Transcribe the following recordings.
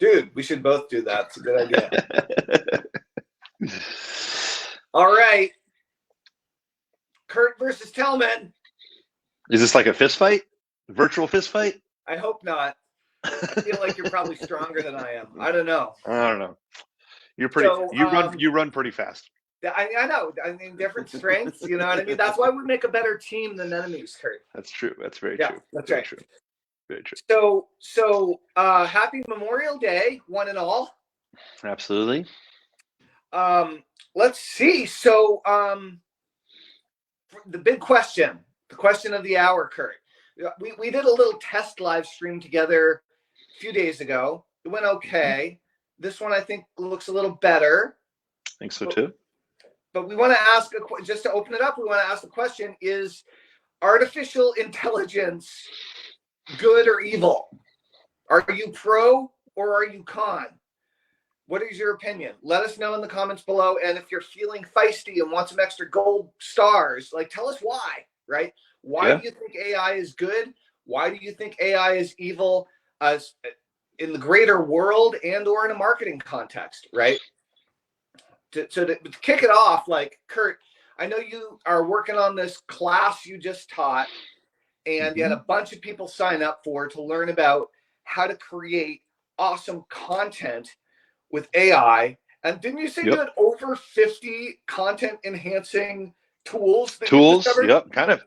Dude, we should both do that. It's a good idea. All right. Curt versus Tellman. Is this like a fist fight? Virtual fist fight? I hope not. I feel like you're probably stronger than I am. I don't know. You're pretty. So, you run pretty fast. I know. I mean, different strengths. You know what I mean? That's why we make a better team than enemies, Curt. That's true. That's very true. That's very right. True. Very true. So, happy Memorial Day, one and all. Absolutely. Let's see. So, the big question, the question of the hour, Curt. We did a little test live stream together a few days ago. It went okay. This one I think looks a little better. I think so too. But we want to ask, just to open it up, we want to ask the question, is artificial intelligence good or evil? Are you pro or are you con? What is your opinion? Let us know in the comments below. And if you're feeling feisty and want some extra gold stars, like, tell us why, right? Why do you think AI is good? Why do you think AI is evil as in the greater world and or in a marketing context, right? To kick it off, like, Curt, I know you are working on this class you just taught, and you had a bunch of people sign up to learn about how to create awesome content with AI. And didn't you say you had over 50 content enhancing tools? Yep. Kind of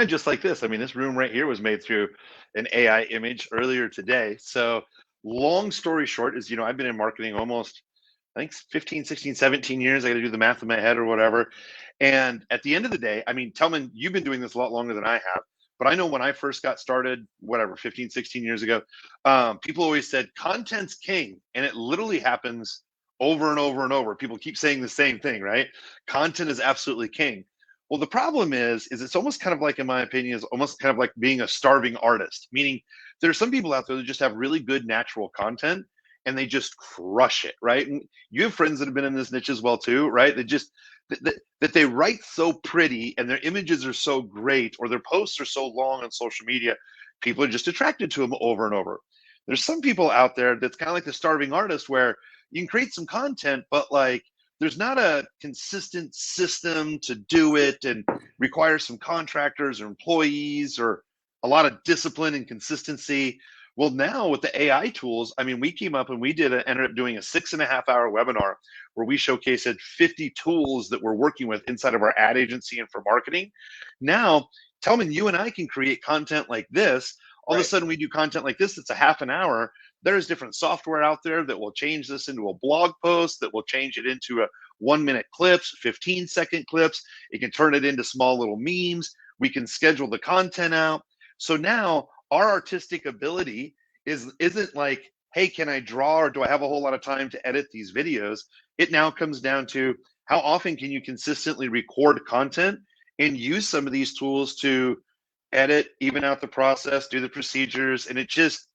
just like this. I mean, this room right here was made through an AI image earlier today. So long story short is, I've been in marketing almost, I think 15, 16, 17 years. I got to do the math in my head or whatever. And at the end of the day, I mean, Tellman, you've been doing this a lot longer than I have. But I know when I first got started, 15, 16 years ago, people always said content's king. And it literally happens over and over and over. People keep saying the same thing, right? Content is absolutely king. Well, the problem is it's almost kind of like, in my opinion, is almost kind of like being a starving artist, meaning there are some people out there that just have really good natural content and they just crush it, right? And you have friends that have been in this niche as well too, right? They just, that they write so pretty and their images are so great or their posts are so long on social media, people are just attracted to them over and over. There's some people out there that's kind of like the starving artist where you can create some content, but like, there's not a consistent system to do it and requires some contractors or employees or a lot of discipline and consistency. Well, now with the AI tools, I mean, we came up and ended up doing a 6.5-hour webinar where we showcased 50 tools that we're working with inside of our ad agency and for marketing. Now, Tellman, you and I can create content like this. All of a sudden we do content like this. It's a half an hour. There's different software out there that will change this into a blog post, that will change it into a 1-minute clips, 15-second clips. It can turn it into small little memes. We can schedule the content out. So now our artistic ability isn't like, hey, can I draw or do I have a whole lot of time to edit these videos? It now comes down to how often can you consistently record content and use some of these tools to edit, even out the process, do the procedures. And it just,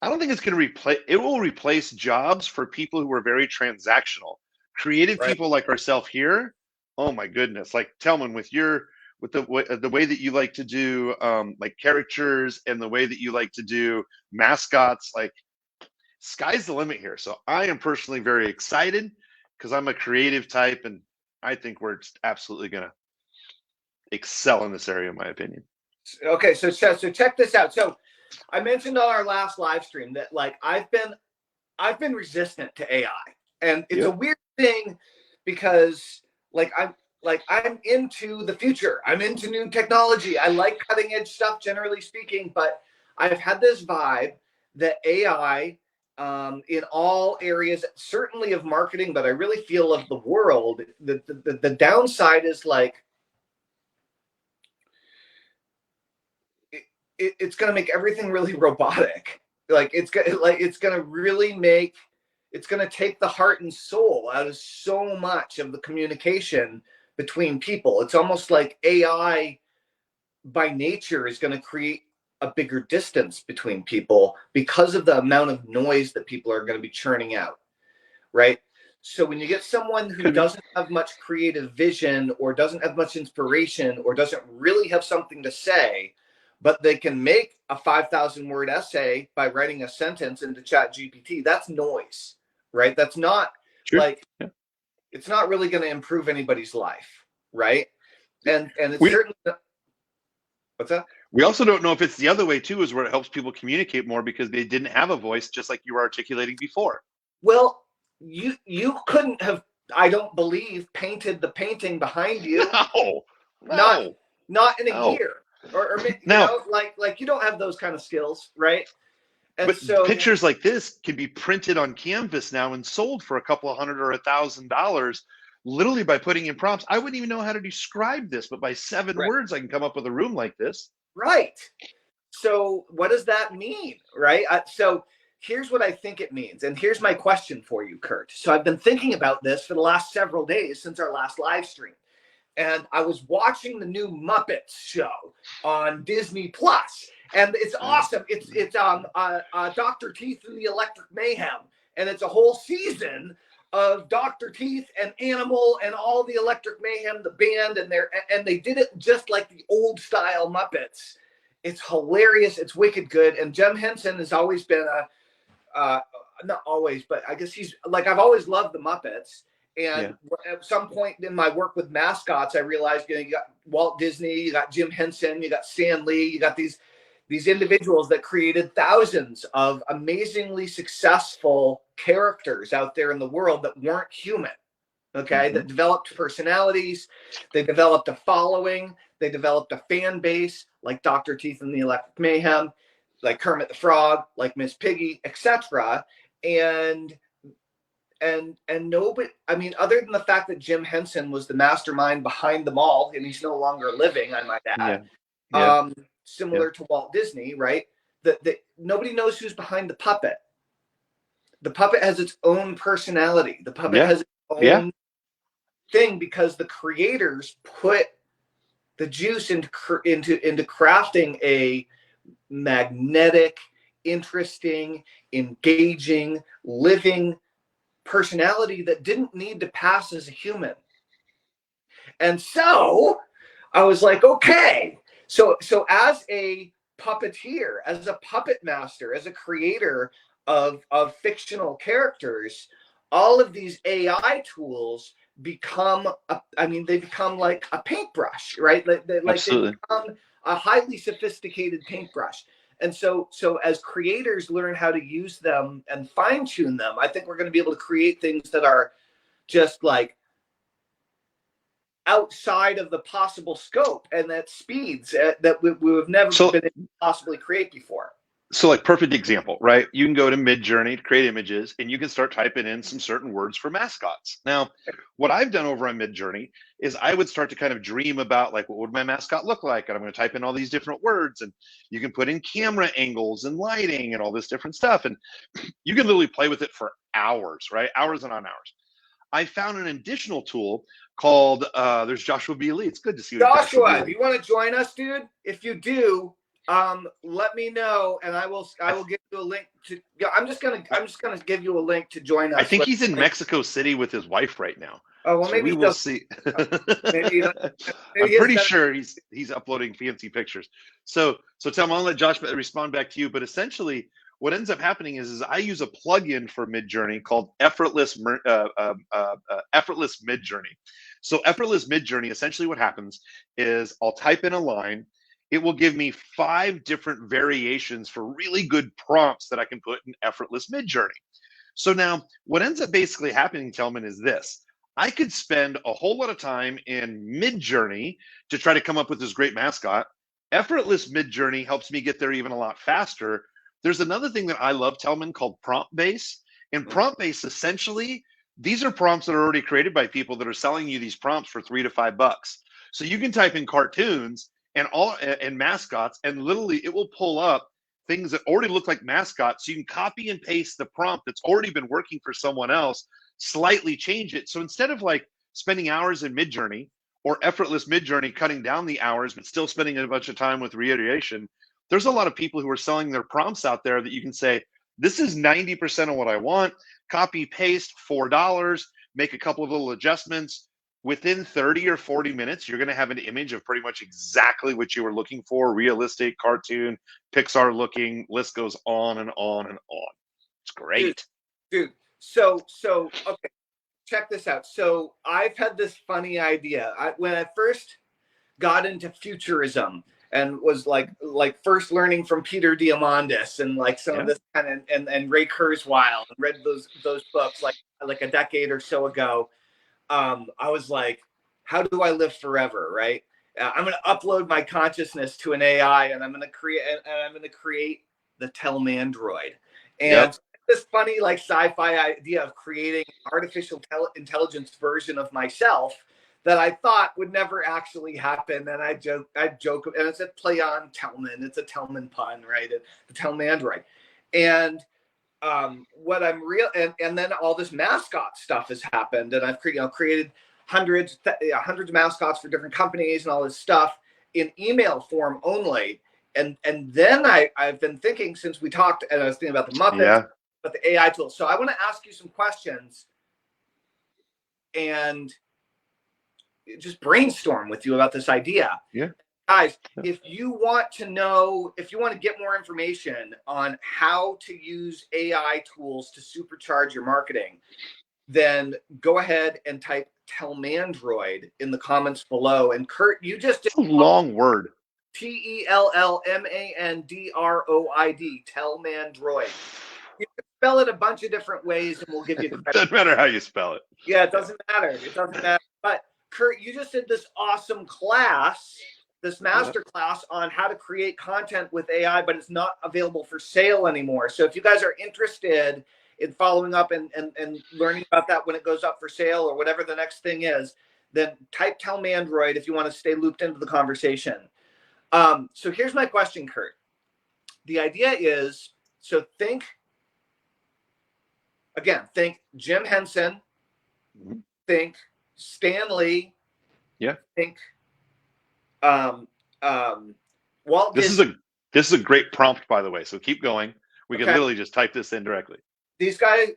I don't think it's going to replace, it will replace jobs for people who are very transactional. Creative people like ourselves here, oh my goodness, like Tellman, with the way that you like to do like characters and the way that you like to do mascots, like sky's the limit here. So I am personally very excited because I'm a creative type and I think we're just absolutely going to excel in this area, in my opinion. Okay, so check this out. So I mentioned on our last live stream that like I've been resistant to AI, and it's a weird thing because I'm into the future. I'm into new technology. I like cutting edge stuff, generally speaking, but I've had this vibe that AI in all areas, certainly of marketing, but I really feel of the world, the downside is like, it's going to make everything really robotic. Like it's going to take the heart and soul out of so much of the communication between people. It's almost like AI by nature is going to create a bigger distance between people because of the amount of noise that people are going to be churning out, right? So when you get someone who doesn't have much creative vision or doesn't have much inspiration or doesn't really have something to say, but they can make a 5,000 word essay by writing a sentence into ChatGPT. That's noise, right? That's not Sure. like, Yeah. it's not really going to improve anybody's life, right? And it's We, certainly, what's that? we also don't know if it's the other way too, is where it helps people communicate more because they didn't have a voice, just like you were articulating before. Well, you couldn't have, I don't believe, painted the painting behind you. No, Not in a no. year, or you Now, know, like you don't have those kind of skills, right? And but so, pictures like this can be printed on canvas now and sold for a couple of $100 or $1,000, literally by putting in prompts. I wouldn't even know how to describe this, but by 7 right, words, I can come up with a room like this. right. So what does that mean, right? So here's what I think it means, and here's my question for you, Curt. So I've been thinking about this for the last several days since our last live stream, and I was watching the new Muppets show on Disney Plus, and it's awesome. It's Dr. Teeth and the Electric Mayhem, and it's a whole season of Dr. Teeth and Animal and all the Electric Mayhem, the band, and they did it just like the old style Muppets. It's hilarious. It's wicked good. And Jim Henson has always been not always, but I guess he's like, I've always loved the Muppets. And at some point in my work with mascots, I realized, you got Walt Disney, you got Jim Henson, you got Stan Lee, you got these individuals that created thousands of amazingly successful characters out there in the world that weren't human. Okay, that developed personalities, they developed a following, they developed a fan base, like Dr. Teeth and the Electric Mayhem, like Kermit the Frog, like Miss Piggy, etc. And nobody, I mean, other than the fact that Jim Henson was the mastermind behind them all, and he's no longer living, I might add, similar to Walt Disney, right? That nobody knows who's behind the puppet. The puppet has its own personality. The puppet has its own thing, because the creators put the juice into crafting a magnetic, interesting, engaging, living personality that didn't need to pass as a human. And so I was like, okay, so as a puppeteer, as a puppet master, as a creator of fictional characters, all of these AI tools become they become like a paintbrush, right? They become a highly sophisticated paintbrush. And so as creators learn how to use them and fine tune them, I think we're going to be able to create things that are just like outside of the possible scope, and that speeds that we have never been able to possibly create before. So like, perfect example, right? You can go to Mid Journey to create images, and you can start typing in some certain words for mascots. Now, what I've done over on Mid Journey is I would start to kind of dream about, like, what would my mascot look like? And I'm going to type in all these different words, and you can put in camera angles and lighting and all this different stuff. And you can literally play with it for hours, right? Hours and on hours. I found an additional tool called, there's Joshua B. Lee. It's good to see you. Joshua, if you want to join us, dude, if you do, let me know, and I will give you a link to. I'm just gonna give you a link to join us. I think he's in Mexico City with his wife right now. Oh well, so maybe we will see. maybe I'm pretty sure he's uploading fancy pictures. So Tellman, I'll let Josh respond back to you. But essentially, what ends up happening is I use a plugin for Mid Journey called Effortless Mid Journey. So Effortless Mid Journey, essentially what happens is I'll type in a line. It will give me 5 different variations for really good prompts that I can put in Effortless Mid Journey. So now what ends up basically happening, Tellman, is this. I could spend a whole lot of time in Mid Journey to try to come up with this great mascot. Effortless Mid Journey helps me get there even a lot faster. There's another thing that I love, Tellman, called prompt base. And prompt base, essentially, these are prompts that are already created by people that are selling you these prompts for $3 to $5. So you can type in cartoons and mascots, and literally it will pull up things that already look like mascots. So you can copy and paste the prompt that's already been working for someone else, slightly change it. So instead of like spending hours in Mid Journey or Effortless Mid Journey, cutting down the hours, but still spending a bunch of time with reiteration, there's a lot of people who are selling their prompts out there that you can say, this is 90% of what I want, copy, paste, $4, make a couple of little adjustments, within 30 or 40 minutes, you're going to have an image of pretty much exactly what you were looking for. Realistic, cartoon, Pixar looking, list goes on and on and on. It's great. Dude. So, okay, check this out. So I've had this funny idea. When I first got into futurism and was like first learning from Peter Diamandis and like some of this kind of, and Ray Kurzweil, and read those books like a decade or so ago. I was like, how do I live forever? Right. I'm going to upload my consciousness to an AI and I'm going to create the Tellman droid. And this funny, like sci-fi idea of creating an artificial intelligence version of myself that I thought would never actually happen. And I joke, and it's a play on Tellman. It's a Tellman pun, right? The Tellman droid. And what I'm real, and then all this mascot stuff has happened, and I've created hundreds of mascots for different companies and all this stuff in email form only. And then I've been thinking since we talked, and I was thinking about the Muppets, about the AI tools. So I want to ask you some questions and just brainstorm with you about this idea. Yeah. Guys, if you want to get more information on how to use AI tools to supercharge your marketing, then go ahead and type Tellmandroid in the comments below. And Curt, you just did a long word. Tellmandroid, Tellmandroid. You can spell it a bunch of different ways, and we'll give you the credit. Doesn't matter how you spell it. Yeah, it doesn't matter. It doesn't matter. But Curt, you just did this awesome class, this master class on how to create content with AI, but it's not available for sale anymore. So if you guys are interested in following up and learning about that when it goes up for sale or whatever the next thing is, then type Tellmandroid if you want to stay looped into the conversation. So here's my question, Curt. The idea is, so think Jim Henson, think Stan Lee, think Walt Disney. This is a great prompt, by the way. So keep going. We can literally just type this in directly. These guys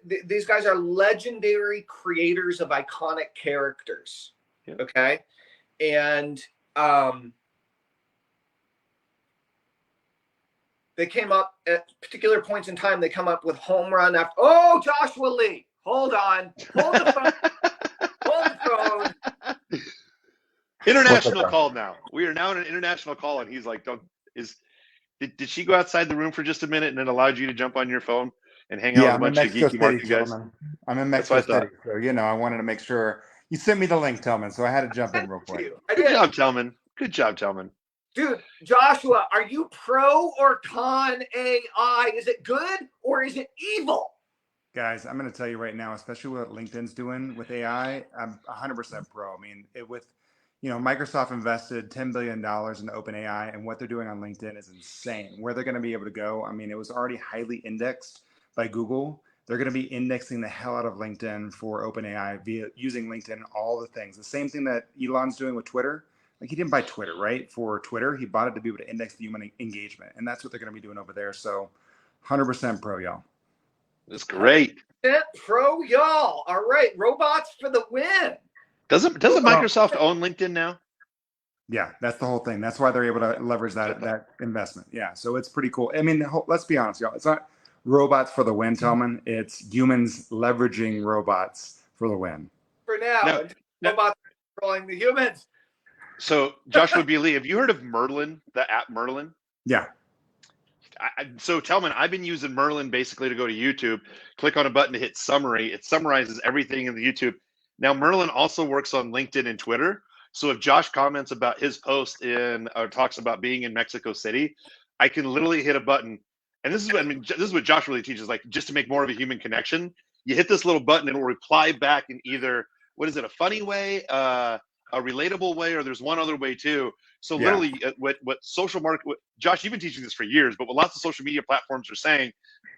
are legendary creators of iconic characters. Yeah. Okay. And they came up at particular points in time. They come up with home run after. Oh, Joshua Lee. Hold on. Hold the phone. Hold the phone. International call now. We are now in an international call, and he's like, did she go outside the room for just a minute and then allowed you to jump on your phone and hang out with a bunch of geeky marketing guys? I'm in Mexico City, so I wanted to make sure you sent me the link, Tellman, so I had to jump in real quick. Good job, Tellman. Good job, Tellman. Dude, Joshua, are you pro or con AI? Is it good or is it evil? Guys, I'm going to tell you right now, especially what LinkedIn's doing with AI, I'm 100% pro. I mean, Microsoft invested $10 billion in OpenAI, and what they're doing on LinkedIn is insane. Where they're going to be able to go, I mean, it was already highly indexed by Google. They're going to be indexing the hell out of LinkedIn for OpenAI via using LinkedIn, all the things. The same thing that Elon's doing with Twitter. Like, he didn't buy Twitter, right? For Twitter, he bought it to be able to index the human engagement, and that's what they're going to be doing over there. So 100% pro, y'all. That's great. Pro, y'all. All right, robots for the win. Doesn't Microsoft own LinkedIn now? Yeah, that's the whole thing. That's why they're able to leverage that investment. Yeah, so it's pretty cool. I mean, let's be honest, y'all. It's not robots for the win, Tellman. It's humans leveraging robots for the win. For now, robots controlling the humans. So, Joshua B. Lee, have you heard of Merlin, the app Merlin? Yeah. So, Tellman, I've been using Merlin basically to go to YouTube, click on a button to hit summary. It summarizes everything in the YouTube. Now, Merlin also works on LinkedIn and Twitter. So if Josh comments about his post or talks about being in Mexico City, I can literally hit a button. And this is what Josh really teaches, like, just to make more of a human connection. You hit this little button and it will reply back in either, a funny way, a relatable way, or there's one other way too. So literally what social market, Josh, you've been teaching this for years, but what lots of social media platforms are saying,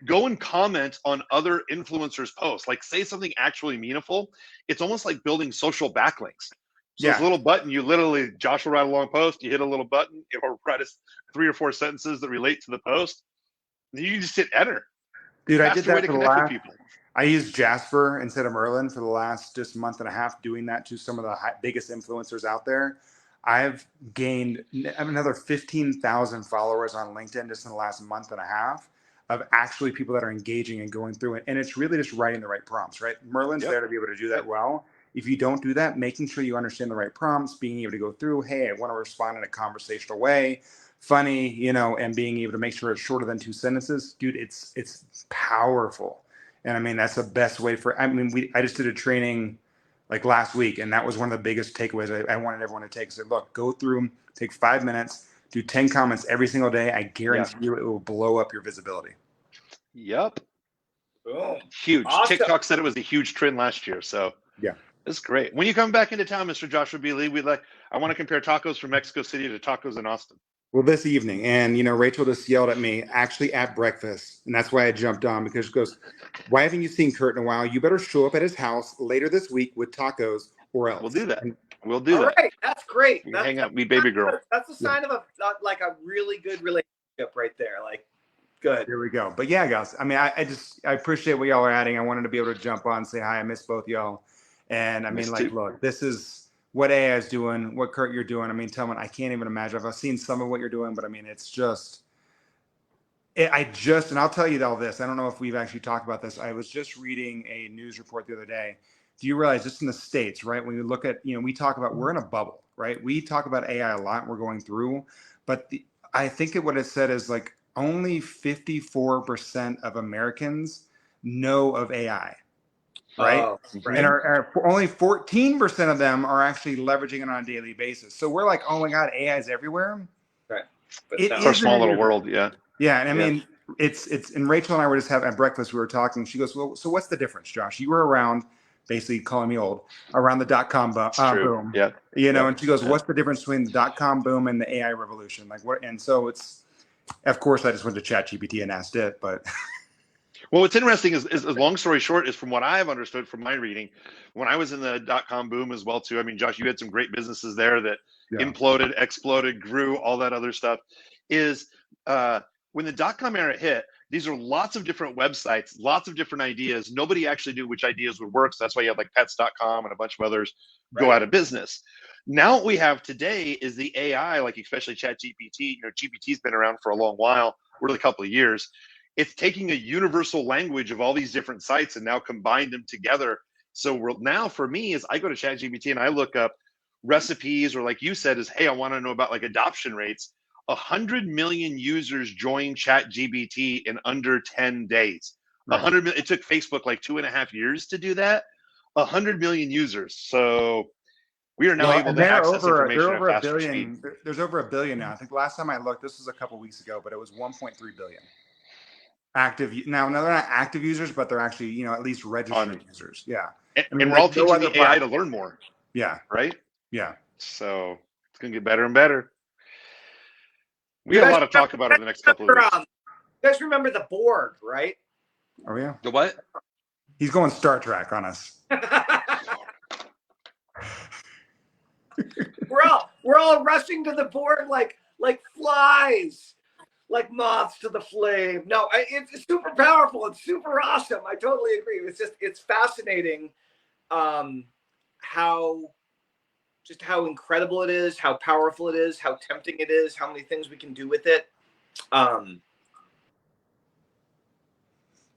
go and comment on other influencers' posts, like say something actually meaningful. It's almost like building social backlinks. So this little button, Josh will write a long post, you hit a little button, it will write us 3 or 4 sentences that relate to the post. Then you just hit enter. Dude, I did that for the last. I use Jasper instead of Merlin for the last just month and a half, doing that to some of the biggest influencers out there. I've gained another 15,000 followers on LinkedIn just in the last month and a half of actually people that are engaging and going through it. And it's really just writing the right prompts, right? Merlin's there to be able to do that well. If you don't do that, making sure you understand the right prompts, being able to go through, hey, I want to respond in a conversational way, funny, you know, and being able to make sure it's shorter than 2 sentences, dude, it's powerful. And I mean, that's the best way I just did a training like last week, and that was one of the biggest takeaways I wanted everyone to take. I said, look, go through, take 5 minutes, do 10 comments every single day. I guarantee you it will blow up your visibility. Yep. Boom. Huge. Awesome. TikTok said it was a huge trend last year. So yeah, it's great. When you come back into town, Mr. Joshua B. Lee, I want to compare tacos from Mexico City to tacos in Austin. Well, this evening, and you know, Rachel just yelled at me actually at breakfast, and that's why I jumped on, because she goes, "Why haven't you seen Curt in a while? You better show up at his house later this week with tacos, or else." We'll do that. We'll do that. All right, that's great. We hang out, meet baby girl. That's a sign of a really good relationship right there. Like, good. Here we go. But yeah, guys, I mean, I appreciate what y'all are adding. I wanted to be able to jump on and say hi. I miss both y'all, and I mean, look, this is what AI is doing, what Curt you're doing. I mean, Tellman, I can't even imagine. I've seen some of what you're doing, but I mean, it's just, and I'll tell you all this. I don't know if we've actually talked about this. I was just reading a news report the other day. Do you realize just in the States, right? When you look at, you know, we talk about, we're in a bubble, right? We talk about AI a lot. We're going through, but I think what it said is like only 54% of Americans know of AI. Right. Right. And only 14% of them are actually leveraging it on a daily basis. So we're like, oh my God, AI is everywhere. Right. It's our small little world. Yeah. Yeah. And I mean, it's, and Rachel and I were just having at breakfast, we were talking. She goes, well, so what's the difference, Josh? You were around, basically calling me old, around the .com boom. Yeah. You know, and she goes, what's the difference between the .com boom and the AI revolution? Like what? And so it's, of course, I just went to ChatGPT and asked it, but. Well, what's interesting is long story short, is from what I've understood from my reading, when I was in the .com boom as well too. I mean, Josh, you had some great businesses there that imploded, exploded, grew, all that other stuff. Is when the .com era hit, these are lots of different websites, lots of different ideas. Nobody actually knew which ideas would work. So that's why you have like pets.com and a bunch of others go out of business. Now what we have today is the AI, like especially ChatGPT. You know, GPT's been around for a long while, really a couple of years. It's taking a universal language of all these different sites and now combined them together. So now for me is I go to ChatGPT and I look up recipes, or like you said, is, hey, I want to know about like adoption rates. 100 million users joined ChatGPT in under 10 days. 100 million. It took Facebook like 2.5 years to do that. 100 million users. So we are now able to access information at a faster speed. There's over 1 billion now. I think last time I looked, this was a couple weeks ago, but it was 1.3 billion. Active now, they're not active users, but they're actually, you know, at least registered users. Yeah. And we're all teaching the AI to learn more. Yeah. Right? Yeah. So it's going to get better and better. We got a lot to talk about over the next couple of weeks. You guys remember the Borg, right? Oh, yeah. The what? He's going Star Trek on us. we're all rushing to the Borg like flies. Like moths to the flame. No, it's super powerful. It's super awesome. I totally agree. It's fascinating how incredible it is, how powerful it is, how tempting it is, how many things we can do with it. I'm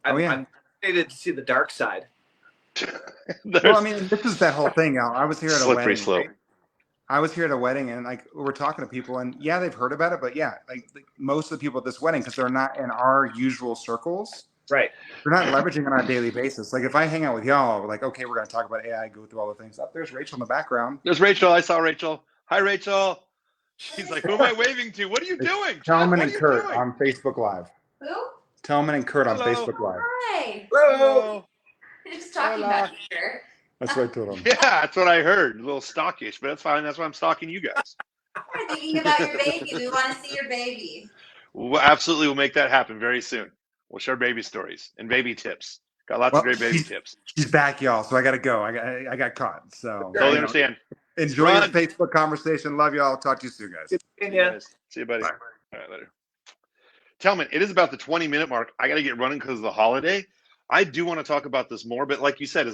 excited to see the dark side. Well, I mean, this is that whole thing. I was here at a wedding. Slippery slope. I was here at a wedding, and like we're talking to people, and yeah, they've heard about it, but yeah, like most of the people at this wedding, because they're not in our usual circles, right? They're not leveraging it on a daily basis. Like if I hang out with y'all, we're like, okay, we're going to talk about AI, go through all the things. There's Rachel in the background. There's Rachel. I saw Rachel. Hi, Rachel. She's like, who am I waving to? What are you doing? Tellman and Curt on Facebook Live. Who? Tellman and Curt on Facebook Live. Hi. Hello. They're just talking about you, Curt. That's what I told him. Yeah, that's what I heard. A little stockish, but that's fine. That's why I'm stalking you guys. We're thinking about your baby. We want to see your baby. Well, absolutely, we'll make that happen very soon. We'll share baby stories and baby tips. Got lots of great baby tips. She's back, y'all. So I got to go. I got caught. So totally understand. Enjoy your Facebook conversation. Love y'all. Talk to you soon, guys. See you, buddy. Bye. All right, later. Tellman, it is about the 20-minute mark. I got to get running because of the holiday. I do want to talk about this more, but like you said,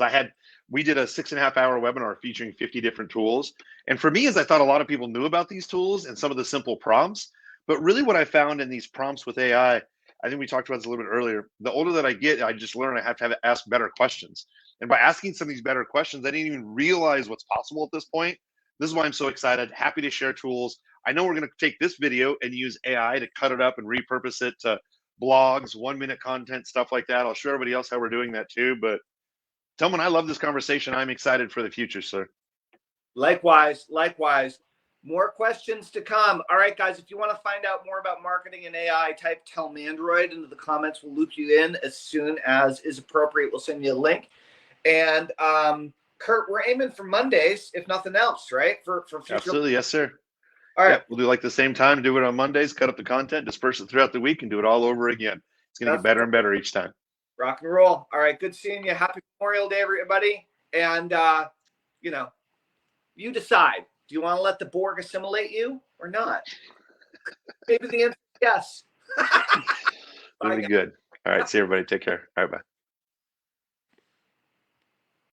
we did a 6.5-hour webinar featuring 50 different tools. And for me, I thought a lot of people knew about these tools and some of the simple prompts, but really what I found in these prompts with AI, I think we talked about this a little bit earlier. The older that I get, I just learn I have to ask better questions. And by asking some of these better questions, I didn't even realize what's possible at this point. This is why I'm so excited, happy to share tools. I know we're going to take this video and use AI to cut it up and repurpose it to blogs, 1-minute content, stuff like that. I'll show everybody else how we're doing that too. But Tellman, I love this conversation. I'm excited for the future, sir. Likewise. More questions to come. All right, guys, if you want to find out more about marketing and AI, type Tellmandroid into the comments. We'll loop you in as soon as is appropriate. We'll send you a link. And Curt, we're aiming for Mondays, if nothing else, right? For future. Absolutely, yes, sir. All right. Yep, we'll do like the same time, do it on Mondays, cut up the content, disperse it throughout the week, and do it all over again. It's going to get better and better each time. Rock and roll. All right, good seeing you. Happy Memorial Day, everybody. And, you decide. Do you want to let the Borg assimilate you or not? Maybe the answer is yes. It'll be good. All right, see everybody. Take care. All right, bye.